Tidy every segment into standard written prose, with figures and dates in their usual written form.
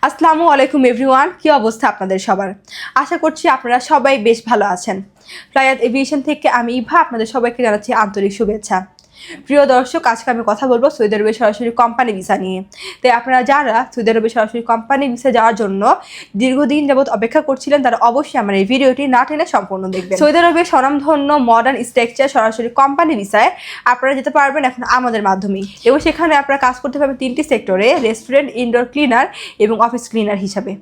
আসসালামু আলাইকুম এভরিওয়ান, কি অবস্থা আপনাদের সবার? আশা করছি আপনারা সবাই বেশ ভালো আছেন। ফ্লাইয়াত এভিয়েশন থেকে আমি ইভা আপনাদের সবাইকে জানাচ্ছি আন্তরিক শুভেচ্ছা। প্রিয় দর্শক, আজকে আমি কথা বলবো সৌদি আরবের সরাসরি কোম্পানি ভিসা নিয়ে। তাই আপনারা যারা সৌদি আরবের সরাসরি কোম্পানি ভিসা যাওয়ার জন্য দীর্ঘদিন যাবৎ অপেক্ষা করছিলেন, তারা অবশ্যই আমার এই ভিডিওটি না টেনে সম্পূর্ণ দেখবেন। সৌদি আরবের স্বনামধন্য মডার্ন স্ট্রাকচার সরাসরি কোম্পানি ভিসায় আপনারা যেতে পারবেন এখন আমাদের মাধ্যমেই, এবং সেখানে আপনারা কাজ করতে পারবেন 3টি সেক্টরে: রেস্টুরেন্ট, ইনডোর ক্লিনার এবং অফিস ক্লিনার হিসাবে।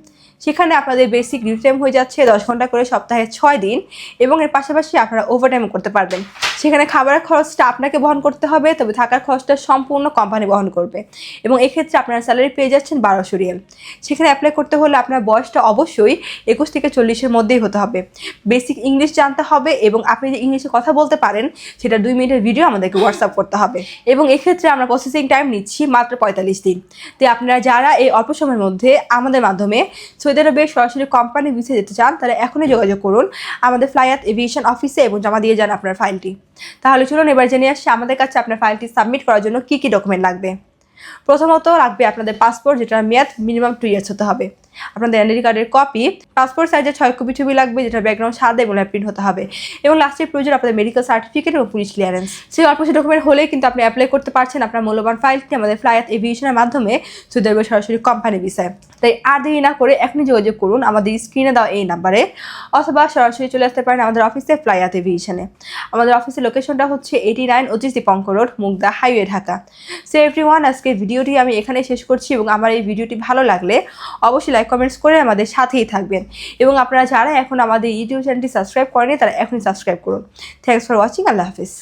সেখানে আপনাদের বেসিক ডিউটি টাইম হয়ে যাচ্ছে 10 ঘন্টা করে সপ্তাহে 6 দিন, এবং এর পাশাপাশি আপনারা ওভারটাইম করতে পারবেন। সেখানে খাবারের খরচটা আপনাকে বহন করতে হবে, তবে থাকার খরচটা সম্পূর্ণ কোম্পানি বহন করবে, এবং এক্ষেত্রে আপনারা স্যালারি পেয়ে যাচ্ছেন 1200 রিয়াল। সেখানে অ্যাপ্লাই করতে হলে আপনার বয়সটা অবশ্যই 21 থেকে 40-এর মধ্যেই হতে হবে। বেসিক ইংলিশ জানতে হবে, এবং আপনি যে ইংলিশে কথা বলতে পারেন সেটা 2 মিনিটের ভিডিও আমাদেরকে হোয়াটসঅ্যাপ করতে হবে, এবং এক্ষেত্রে আমরা প্রসেসিং টাইম নিচ্ছি মাত্র 45 দিন। তাই আপনারা যারা এই অল্প সময়ের মধ্যে আমাদের মাধ্যমে সৌদি আরবের সরাসরি কোম্পানি ভিসা যেতে চান, তারা এখনই যোগাযোগ করুন আমাদের ফ্লাইয়াত এভিয়েশন অফিসে এবং জমা দিয়ে যান আপনার ফাইলটি। তাহলে চলুন এবার জেনে আসছি আমাদের কাছে আপনার ফাইলটি সাবমিট করার জন্য কী কী ডকুমেন্ট লাগবে। প্রথমত লাগবে আপনাদের পাসপোর্ট, যেটার মেয়াদ মিনিমাম 2 ইয়ার্স হতে হবে। আপনাদের এনআইডি কার্ডের কপি, পাসপোর্ট সাইজের 6 কপি ছবি লাগবে, যেটার ব্যাকগ্রাউন্ড সাদা এবং প্রিন্ট হতে হবে, এবং লাস্টে প্রয়োজন আপনাদের মেডিকেল সার্টিফিকেট এবং পুলিশ ক্লিয়ারেন্স। সেই অল্প ডকুমেন্ট হলেই কিন্তু আপনি অ্যাপ্লাই করতে পারছেন আপনার মূল্যবান ফাইলটি আমাদের ফ্লাইয়াত এভিয়েশনের মাধ্যমে সৌদি আরবের সরাসরি কোম্পানি ভিসায়। তাই আর দেরি না করে এখনই যোগাযোগ করুন আমাদের স্ক্রিনে দেওয়া এই নাম্বারে, অথবা সরাসরি চলে আসতে পারেন আমাদের অফিসে ফ্লাইয়াত এভিয়েশনে। আমাদের অফিসের লোকেশনটা হচ্ছে 89 Atish Dipankar road, Mugda highway, Dhaka. So everyone, আজকে ভিডিওটি আমি এখানে শেষ করছি, এবং আমার এই ভিডিওটি ভালো লাগলে অবশ্যই লাইক কমেন্টস করে আমাদের সাথেই থাকবেন, এবং আপনারা যারা এখন আমাদের ইউটিউব চ্যানেলটি সাবস্ক্রাইব করেনি তারা এখনই সাবস্ক্রাইব করুন। Thanks for watching. Allah Hafiz.